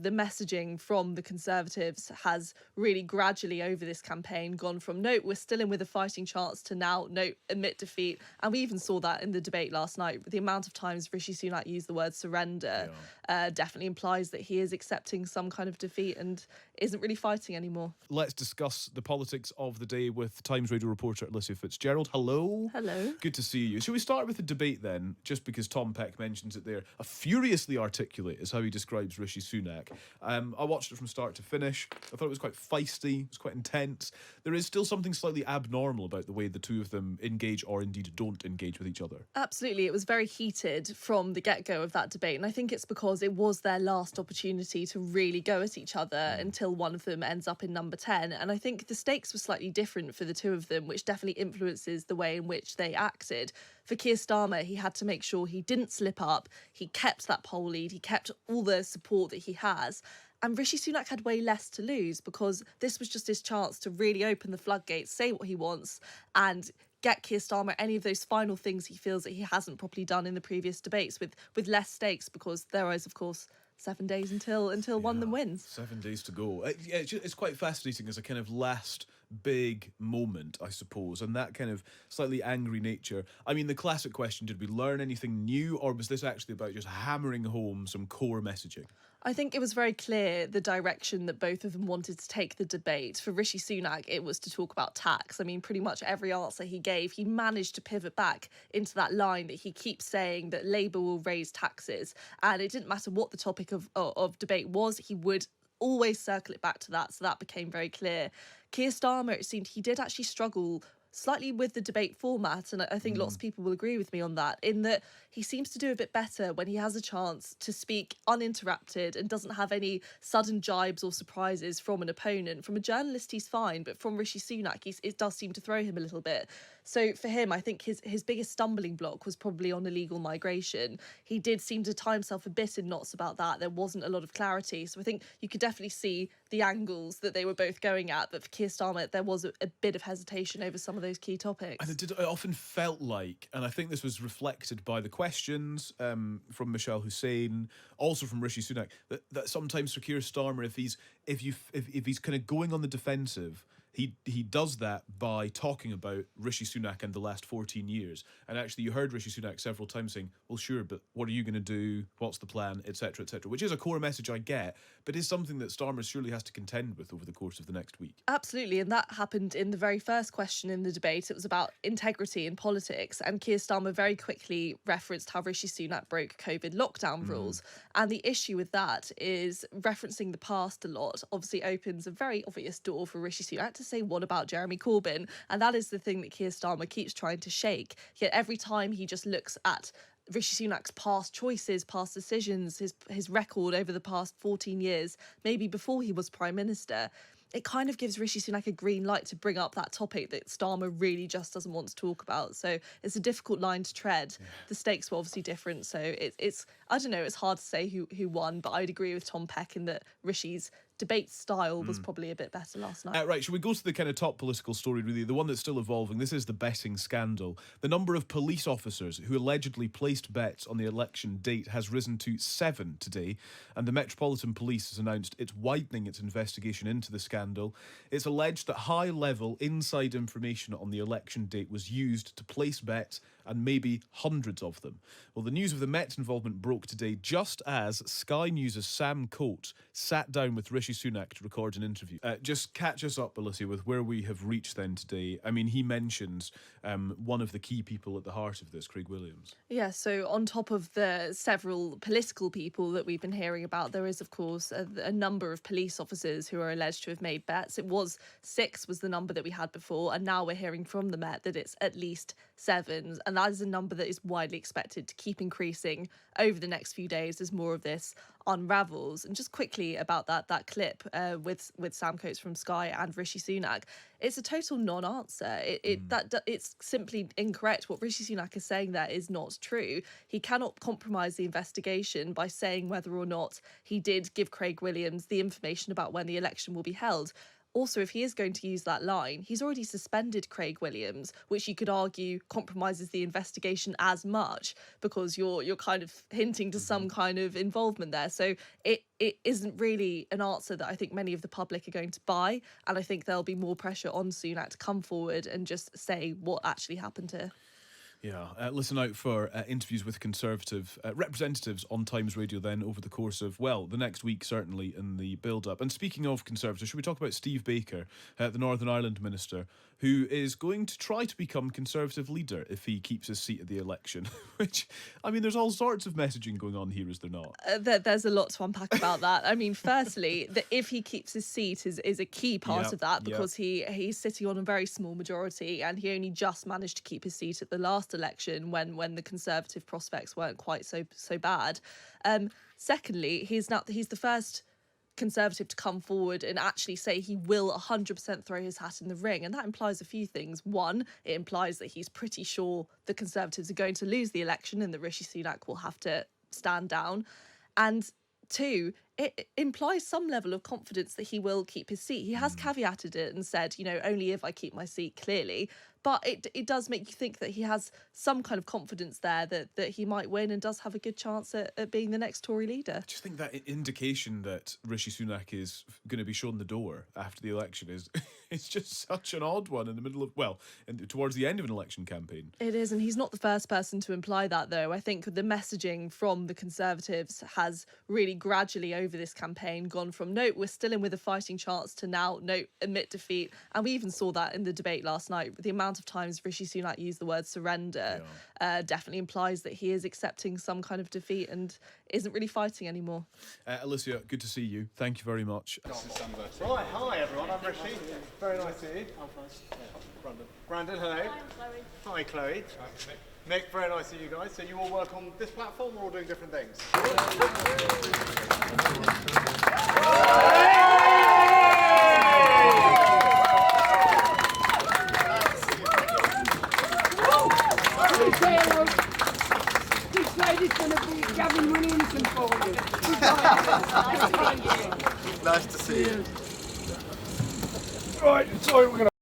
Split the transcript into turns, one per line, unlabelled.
the messaging from the Conservatives has really gradually over this campaign gone from, no, we're still in with a fighting chance, to now, no, admit defeat. And we even saw that in the debate last night. The amount of times Rishi Sunak used the word surrender definitely implies that he is accepting some kind of defeat and isn't really fighting anymore.
Let's discuss the politics of the day with Times Radio reporter Alicia Fitzgerald. Hello.
Hello.
Good to see you. Shall we start with the debate then, just because Tom Peck mentions it there? A furiously articulate is how he describes Rishi Sunak. I watched it from start to finish. I thought it was quite feisty, it was quite intense. There is still something slightly abnormal about the way the two of them engage or indeed don't engage with each other.
Absolutely. It was very heated from the get-go of that debate. And I think it's because it was their last opportunity to really go at each other until one of them ends up in number 10. And I think the stakes were slightly different for the two of them, which definitely influences the way in which they acted. For Keir Starmer, he had to make sure he didn't slip up. He kept that poll lead. He kept all the support that he has. And Rishi Sunak had way less to lose because this was just his chance to really open the floodgates, say what he wants, and get Keir Starmer any of those final things he feels that he hasn't properly done in the previous debates with less stakes, because there is, of course, 7 days until one of them wins.
7 days to go. It's quite fascinating as a kind of last big moment, I suppose, and that kind of slightly angry nature. I mean, the classic question, did we learn anything new, or was this actually about just hammering home some core messaging?
I think it was very clear the direction that both of them wanted to take the debate. For Rishi Sunak, it was to talk about tax. I mean, pretty much every answer he gave, he managed to pivot back into that line that he keeps saying, that Labour will raise taxes. And it didn't matter what the topic of debate was, he would always circle it back to that. So that became very clear. Keir Starmer, it seemed he did actually struggle slightly with the debate format, and I think lots of people will agree with me on that, in that he seems to do a bit better when he has a chance to speak uninterrupted and doesn't have any sudden jibes or surprises from an opponent. From a journalist, he's fine, but from Rishi Sunak, it does seem to throw him a little bit. So for him, I think his biggest stumbling block was probably on illegal migration. He did seem to tie himself a bit in knots about that. There wasn't a lot of clarity. So I think you could definitely see the angles that they were both going at, but for Keir Starmer, there was a bit of hesitation over some of those key topics.
And it often felt like, and I think this was reflected by the questions from Michelle Hussein, also from Rishi Sunak, that sometimes for Keir Starmer, if he's kind of going on the defensive, he does that by talking about Rishi Sunak and the last 14 years. And actually, you heard Rishi Sunak several times saying, well, sure, but what are you going to do? What's the plan? Etc., etc., which is a core message I get, but is something that Starmer surely has to contend with over the course of the next week.
Absolutely. And that happened in the very first question in the debate. It was about integrity in politics. And Keir Starmer very quickly referenced how Rishi Sunak broke COVID lockdown rules. And the issue with that is referencing the past a lot obviously opens a very obvious door for Rishi Sunak to say, what about Jeremy Corbyn? And that is the thing that Keir Starmer keeps trying to shake. Yet every time he just looks at Rishi Sunak's past choices, past decisions, his record over the past 14 years, maybe before he was Prime Minister, it kind of gives Rishi Sunak a green light to bring up that topic that Starmer really just doesn't want to talk about. So it's a difficult line to tread. Yeah. The stakes were obviously different. So it's I don't know, it's hard to say who won, but I'd agree with Tom Peck in that Rishi's debate style was probably a bit better last night.
Right, shall we go to the kind of top political story, really, the one that's still evolving? This is the betting scandal. The number of police officers who allegedly placed bets on the election date has risen to 7 today, and the Metropolitan Police has announced it's widening its investigation into the scandal. It's alleged that high-level inside information on the election date was used to place bets, and maybe hundreds of them. Well, the news of the Met's involvement broke today just as Sky News' Sam Coates sat down with Rishi Sunak to record an interview. Just catch us up, Alicia, with where we have reached then today. I mean, he mentions one of the key people at the heart of this, Craig Williams.
Yeah, so on top of the several political people that we've been hearing about, there is, of course, a number of police officers who are alleged to have made bets. It was 6 was the number that we had before, and now we're hearing from the Met that it's at least 7. And that is a number that is widely expected to keep increasing over the next few days as more of this unravels. And just quickly about that clip with Sam Coates from Sky and Rishi Sunak, it's a total non-answer. It's simply incorrect. What Rishi Sunak is saying there is not true. He cannot compromise the investigation by saying whether or not he did give Craig Williams the information about when the election will be held. also, if he is going to use that line, he's already suspended Craig Williams, which you could argue compromises the investigation as much, because you're kind of hinting to some kind of involvement there. So it isn't really an answer that I think many of the public are going to buy, and I think there'll be more pressure on Sunak to come forward and just say what actually happened here.
Yeah, listen out for interviews with Conservative representatives on Times Radio then over the course of, well, the next week certainly in the build-up. And speaking of Conservatives, should we talk about Steve Baker, the Northern Ireland minister, who is going to try to become Conservative leader if he keeps his seat at the election? Which, I mean, there's all sorts of messaging going on here, is there not?
There's a lot to unpack about that. I mean, firstly, that if he keeps his seat is a key part of that, because he's sitting on a very small majority, and he only just managed to keep his seat at the last election when the Conservative prospects weren't quite so bad. Secondly, he's the first Conservative to come forward and actually say he will 100% throw his hat in the ring, and that implies a few things. One, it implies that he's pretty sure the Conservatives are going to lose the election and that Rishi Sunak will have to stand down, and two, it implies some level of confidence that he will keep his seat. He has caveated it and said, only if I keep my seat, clearly. But it does make you think that he has some kind of confidence there that he might win and does have a good chance at being the next Tory leader.
I just think that indication that Rishi Sunak is going to be shown the door after the election is it's just such an odd one in the middle of, towards the end of an election campaign.
It is, and he's not the first person to imply that, though. I think the messaging from the Conservatives has really gradually over this campaign gone from, no, we're still in with a fighting chance, to now, no, admit defeat. And we even saw that in the debate last night. The amount of times Rishi Sunak used the word surrender definitely implies that he is accepting some kind of defeat and isn't really fighting anymore.
Alicia, good to see you. Thank you very much.
Right, hi everyone, I'm Rishi. Very nice to see you. Brandon, hello. Hi, Chloe. Nick, very nice to see you guys. So you all work on this platform, or all doing different things?
This lady's going to be Gavin Williamson for you.
Nice to see you.
Right, sorry, we're going to...